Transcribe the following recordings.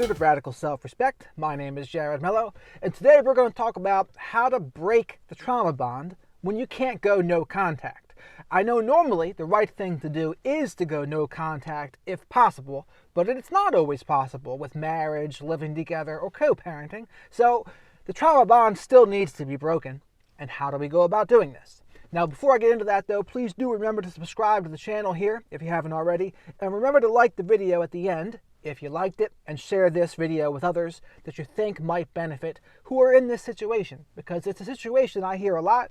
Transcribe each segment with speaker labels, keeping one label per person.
Speaker 1: Pursuit of Radical Self-Respect. My name is Jared Mello, and today we're going to talk about how to break the trauma bond when you can't go no contact. I know normally the right thing to do is to go no contact if possible, but it's not always possible with marriage, living together, or co-parenting, so the trauma bond still needs to be broken. And how do we go about doing this? Now, before I get into that, though, please do remember to subscribe to the channel here if you haven't already, and remember to like the video at the end if you liked it, and share this video with others that you think might benefit who are in this situation, because it's a situation I hear a lot,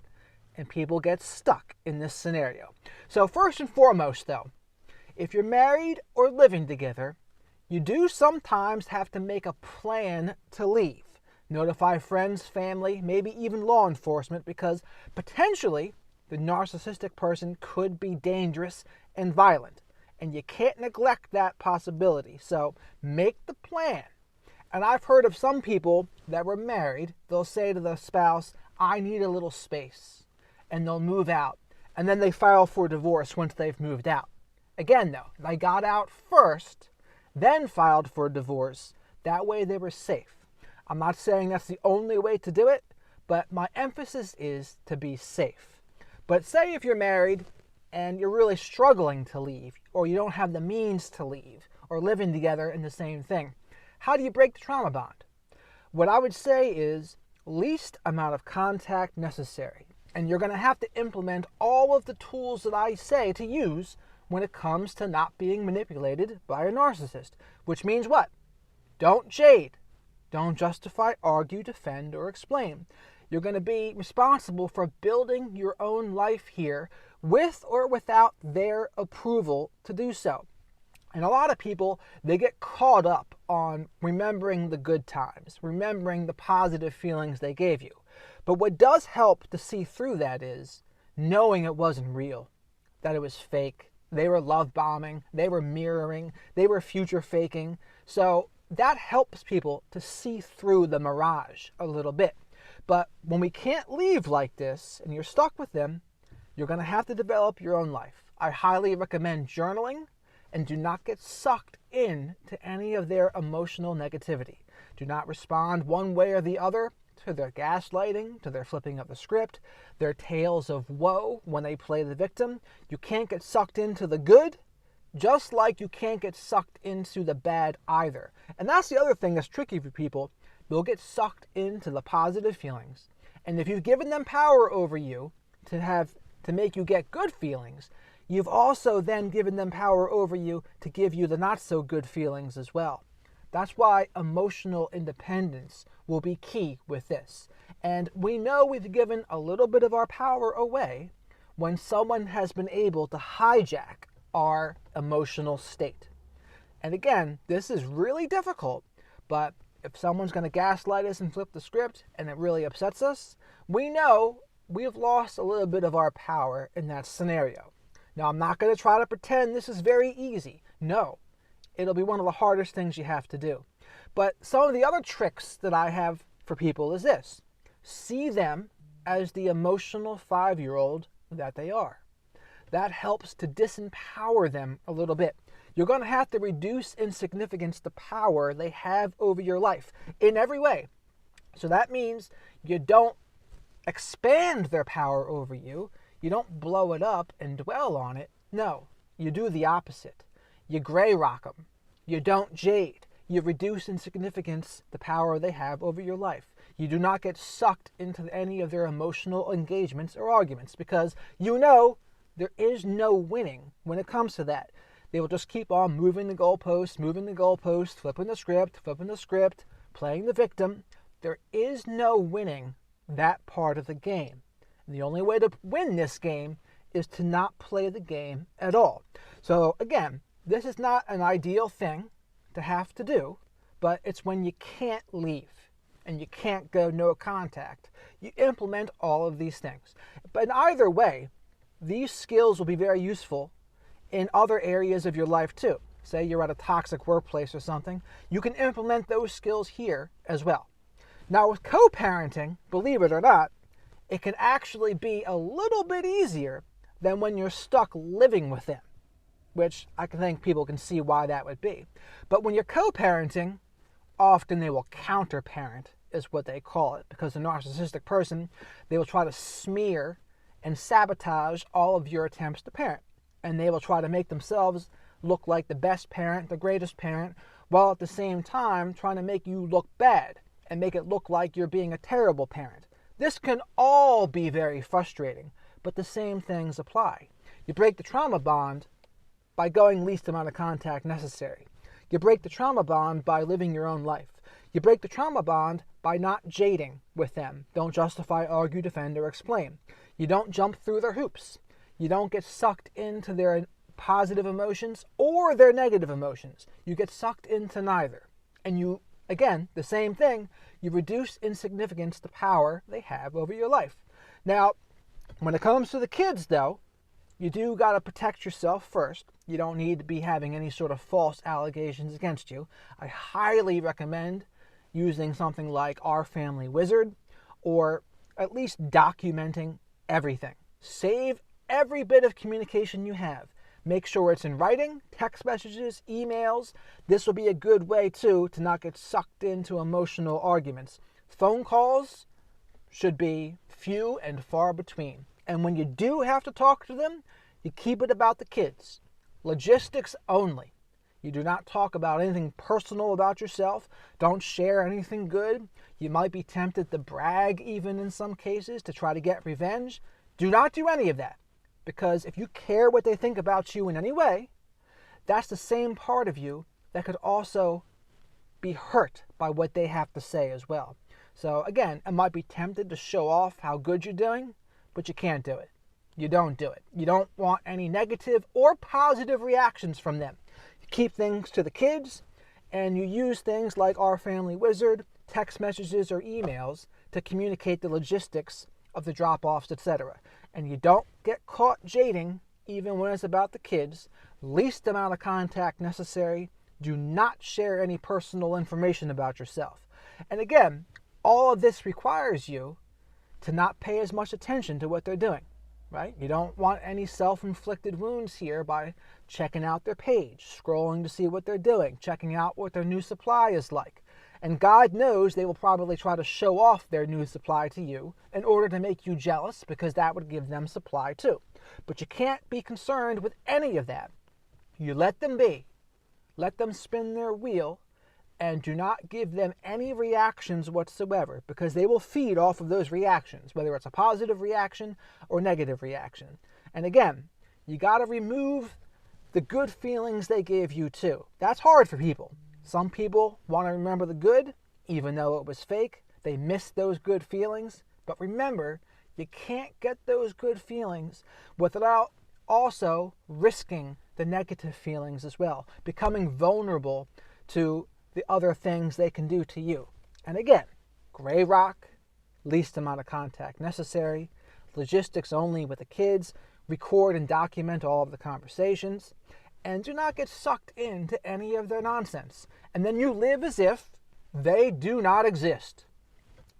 Speaker 1: and people get stuck in this scenario. So first and foremost, though, if you're married or living together, you do sometimes have to make a plan to leave. Notify friends, family, maybe even law enforcement, because potentially the narcissistic person could be dangerous and violent. And you can't neglect that possibility. So make the plan. And I've heard of some people that were married, they'll say to the spouse, I need a little space. And they'll move out. And then they file for divorce once they've moved out. Again, though, they got out first, then filed for divorce. That way they were safe. I'm not saying that's the only way to do it, but my emphasis is to be safe. But say if you're married and you're really struggling to leave, or you don't have the means to leave, or living together in the same thing, how do you break the trauma bond? What I would say is least amount of contact necessary. And you're going to have to implement all of the tools that I say to use when it comes to not being manipulated by a narcissist. Which means what? Don't jade. Don't justify, argue, defend, or explain. You're going to be responsible for building your own life here with or without their approval to do so. And a lot of people, they get caught up on remembering the good times, remembering the positive feelings they gave you. But what does help to see through that is knowing it wasn't real, that it was fake. They were love bombing, they were mirroring, they were future faking. So that helps people to see through the mirage a little bit. But when we can't leave like this and you're stuck with them, you're going to have to develop your own life. I highly recommend journaling, and do not get sucked in to any of their emotional negativity. Do not respond one way or the other to their gaslighting, to their flipping of the script, their tales of woe when they play the victim. You can't get sucked into the good, just like you can't get sucked into the bad either. And that's the other thing that's tricky for people. They'll get sucked into the positive feelings. And if you've given them power over you to make you get good feelings, you've also then given them power over you to give you the not so good feelings as well. That's why emotional independence will be key with this. And we know we've given a little bit of our power away when someone has been able to hijack our emotional state. And again, this is really difficult, but if someone's going to gaslight us and flip the script and it really upsets us, we know we've lost a little bit of our power in that scenario. Now, I'm not going to try to pretend this is very easy. No, it'll be one of the hardest things you have to do. But some of the other tricks that I have for people is this. See them as the emotional 5-year-old that they are. That helps to disempower them a little bit. You're going to have to reduce in significance the power they have over your life in every way. So that means you don't expand their power over you. You don't blow it up and dwell on it. No, you do the opposite. You gray rock them. You don't jade. You reduce in significance the power they have over your life. You do not get sucked into any of their emotional engagements or arguments, because you know there is no winning when it comes to that. They will just keep on moving the goalposts, flipping the script, playing the victim. There is no winning that part of the game. And the only way to win this game is to not play the game at all. So again, this is not an ideal thing to have to do, but it's when you can't leave and you can't go no contact. You implement all of these things. But in either way, these skills will be very useful in other areas of your life too. Say you're at a toxic workplace or something, you can implement those skills here as well. Now with co-parenting, believe it or not, it can actually be a little bit easier than when you're stuck living with them, which I think people can see why that would be. But when you're co-parenting, often they will counter-parent, is what they call it, because a narcissistic person, they will try to smear and sabotage all of your attempts to parent. And they will try to make themselves look like the best parent, the greatest parent, while at the same time trying to make you look bad and make it look like you're being a terrible parent. This can all be very frustrating, but the same things apply. You break the trauma bond by going least amount of contact necessary. You break the trauma bond by living your own life. You break the trauma bond by not jading with them. Don't justify, argue, defend, or explain. You don't jump through their hoops. You don't get sucked into their positive emotions or their negative emotions. You get sucked into neither. And you, again, the same thing, you reduce in significance the power they have over your life. Now, when it comes to the kids, though, you do got to protect yourself first. You don't need to be having any sort of false allegations against you. I highly recommend using something like Our Family Wizard, or at least documenting everything. Save every bit of communication you have. Make sure it's in writing, text messages, emails. This will be a good way, too, to not get sucked into emotional arguments. Phone calls should be few and far between. And when you do have to talk to them, you keep it about the kids. Logistics only. You do not talk about anything personal about yourself. Don't share anything good. You might be tempted to brag even in some cases to try to get revenge. Do not do any of that. Because if you care what they think about you in any way, that's the same part of you that could also be hurt by what they have to say as well. So again, I might be tempted to show off how good you're doing, but you can't do it. You don't do it. You don't want any negative or positive reactions from them. You keep things to the kids, and you use things like Our Family Wizard, text messages, or emails to communicate the logistics of the drop-offs, etc. And you don't get caught jading, even when it's about the kids. Least amount of contact necessary. Do not share any personal information about yourself. And again, all of this requires you to not pay as much attention to what they're doing, right? You don't want any self-inflicted wounds here by checking out their page, scrolling to see what they're doing, checking out what their new supply is like. And God knows they will probably try to show off their new supply to you in order to make you jealous, because that would give them supply too. But you can't be concerned with any of that. You let them be. Let them spin their wheel, and do not give them any reactions whatsoever, because they will feed off of those reactions, whether it's a positive reaction or negative reaction. And again, you got to remove the good feelings they gave you too. That's hard for people. Some people want to remember the good, even though it was fake. They miss those good feelings. But remember, you can't get those good feelings without also risking the negative feelings as well, becoming vulnerable to the other things they can do to you. And again, gray rock, least amount of contact necessary, logistics only with the kids, record and document all of the conversations, and do not get sucked into any of their nonsense. And then you live as if they do not exist.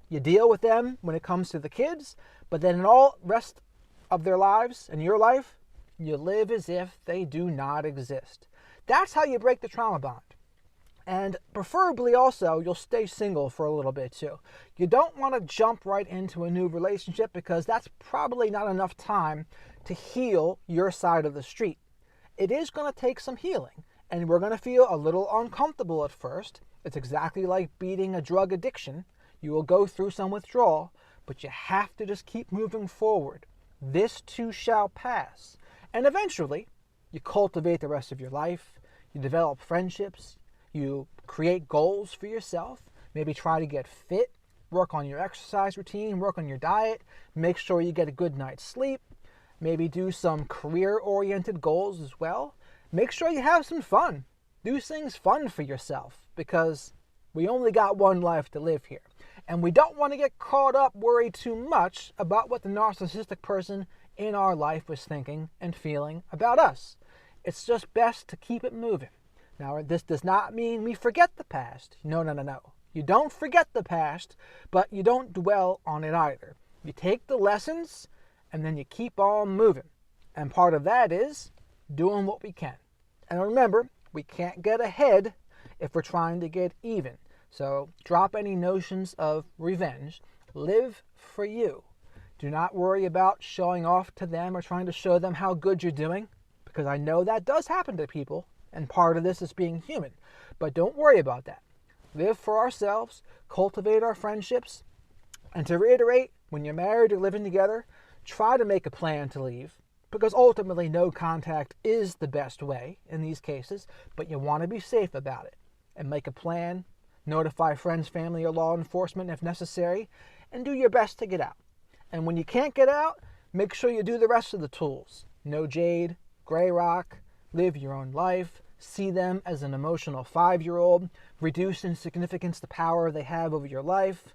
Speaker 1: You deal with them when it comes to the kids, but then in all rest of their lives and your life, you live as if they do not exist. That's how you break the trauma bond. And preferably also, you'll stay single for a little bit too. You don't want to jump right into a new relationship, because that's probably not enough time to heal your side of the street. It is going to take some healing, and we're going to feel a little uncomfortable at first. It's exactly like beating a drug addiction. You will go through some withdrawal, but you have to just keep moving forward. This too shall pass. And eventually, you cultivate the rest of your life. You develop friendships. You create goals for yourself. Maybe try to get fit. Work on your exercise routine. Work on your diet. Make sure you get a good night's sleep. Maybe do some career-oriented goals as well. Make sure you have some fun. Do things fun for yourself, because we only got one life to live here. And we don't want to get caught up, worried too much about what the narcissistic person in our life was thinking and feeling about us. It's just best to keep it moving. Now, this does not mean we forget the past. No. You don't forget the past, but you don't dwell on it either. You take the lessons, and then you keep on moving. And part of that is doing what we can. And remember, we can't get ahead if we're trying to get even. So drop any notions of revenge. Live for you. Do not worry about showing off to them or trying to show them how good you're doing, because I know that does happen to people, and part of this is being human. But don't worry about that. Live for ourselves, cultivate our friendships, and to reiterate, when you're married or living together, try to make a plan to leave, because ultimately no contact is the best way in these cases, but you want to be safe about it. And make a plan, notify friends, family, or law enforcement if necessary, and do your best to get out. And when you can't get out, make sure you do the rest of the tools. No jade, gray rock, live your own life, see them as an emotional 5-year-old, reduce in significance the power they have over your life,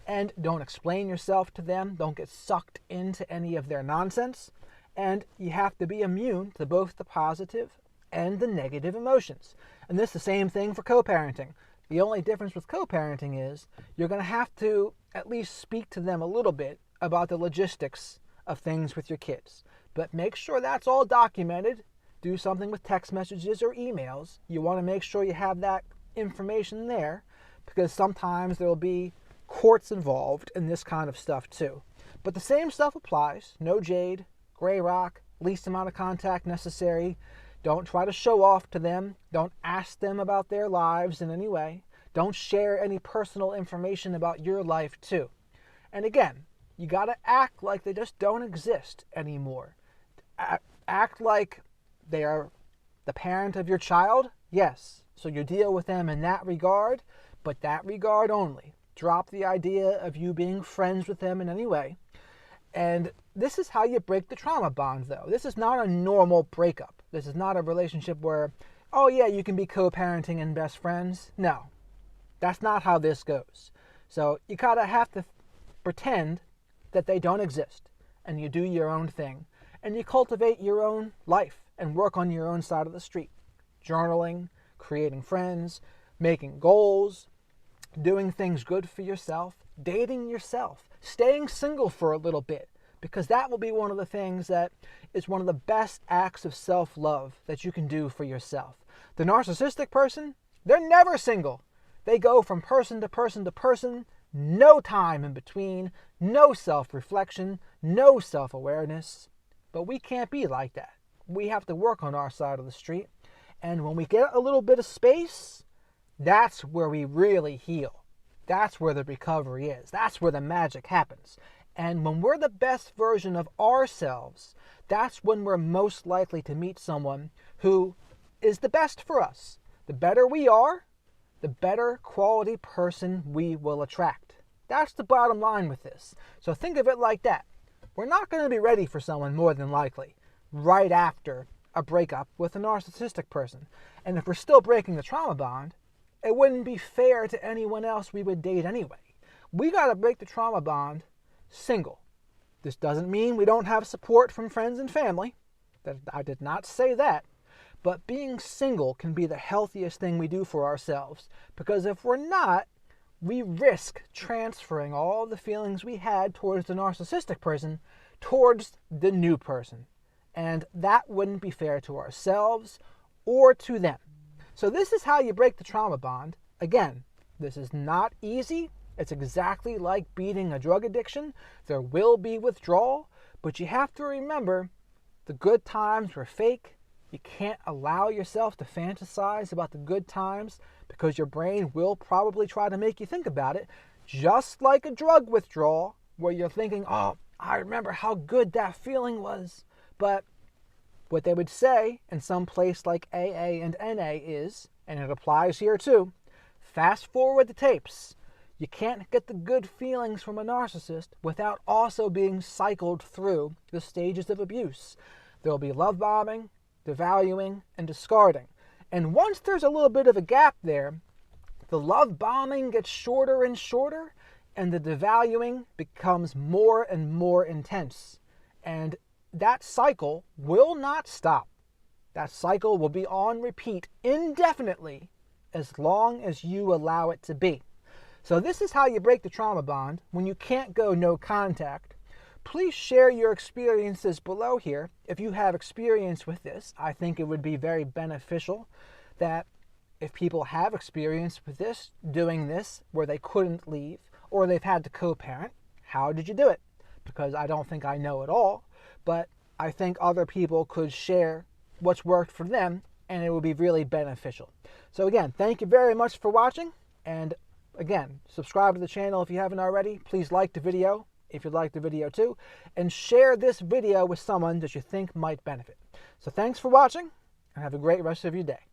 Speaker 1: and don't explain yourself to them, don't get sucked into any of their nonsense, and you have to be immune to both the positive and the negative emotions. And this is the same thing for co-parenting. The only difference with co-parenting is you're going to have to at least speak to them a little bit about the logistics of things with your kids. But make sure that's all documented. Do something with text messages or emails. You want to make sure you have that information there, because sometimes there will be courts involved in this kind of stuff too. But the same stuff applies. No jade, gray rock, least amount of contact necessary. Don't try to show off to them. Don't ask them about their lives in any way. Don't share any personal information about your life too. And again, you got to act like they just don't exist anymore. Act like they are the parent of your child, yes. So you deal with them in that regard, but that regard only. Drop the idea of you being friends with them in any way. And this is how you break the trauma bond, though. This is not a normal breakup. This is not a relationship where, oh yeah, you can be co-parenting and best friends. No, that's not how this goes. So you kind of have to pretend that they don't exist, and you do your own thing, and you cultivate your own life and work on your own side of the street. Journaling, creating friends, making goals, doing things good for yourself, dating yourself, staying single for a little bit, because that will be one of the things that is one of the best acts of self-love that you can do for yourself. The narcissistic person, they're never single. They go from person to person to person, no time in between, no self-reflection, no self-awareness. But we can't be like that. We have to work on our side of the street. And when we get a little bit of space, that's where we really heal. That's where the recovery is. That's where the magic happens. And when we're the best version of ourselves, that's when we're most likely to meet someone who is the best for us. The better we are, the better quality person we will attract. That's the bottom line with this. So think of it like that. We're not going to be ready for someone more than likely right after a breakup with a narcissistic person. And if we're still breaking the trauma bond, it wouldn't be fair to anyone else we would date anyway. We got to break the trauma bond single. This doesn't mean we don't have support from friends and family. I did not say that. But being single can be the healthiest thing we do for ourselves, because if we're not, we risk transferring all the feelings we had towards the narcissistic person towards the new person. And that wouldn't be fair to ourselves or to them. So this is how you break the trauma bond. Again, this is not easy. It's exactly like beating a drug addiction. There will be withdrawal, but you have to remember the good times were fake. You can't allow yourself to fantasize about the good times, because your brain will probably try to make you think about it, just like a drug withdrawal where you're thinking, oh, I remember how good that feeling was. But what they would say in some place like AA and NA is, and it applies here too, fast forward the tapes. You can't get the good feelings from a narcissist without also being cycled through the stages of abuse. There'll be love bombing, devaluing, and discarding. And once there's a little bit of a gap there, the love bombing gets shorter and shorter, and the devaluing becomes more and more intense. And that cycle will not stop. That cycle will be on repeat indefinitely as long as you allow it to be. So this is how you break the trauma bond when you can't go no contact. Please share your experiences below here. If you have experience with this, I think it would be very beneficial that if people have experience with this, doing this, where they couldn't leave, or they've had to co-parent, how did you do it? Because I don't think I know it all, but I think other people could share what's worked for them, and it would be really beneficial. So again, thank you very much for watching, and again, subscribe to the channel if you haven't already. Please like the video if you like the video too, and share this video with someone that you think might benefit. So thanks for watching, and have a great rest of your day.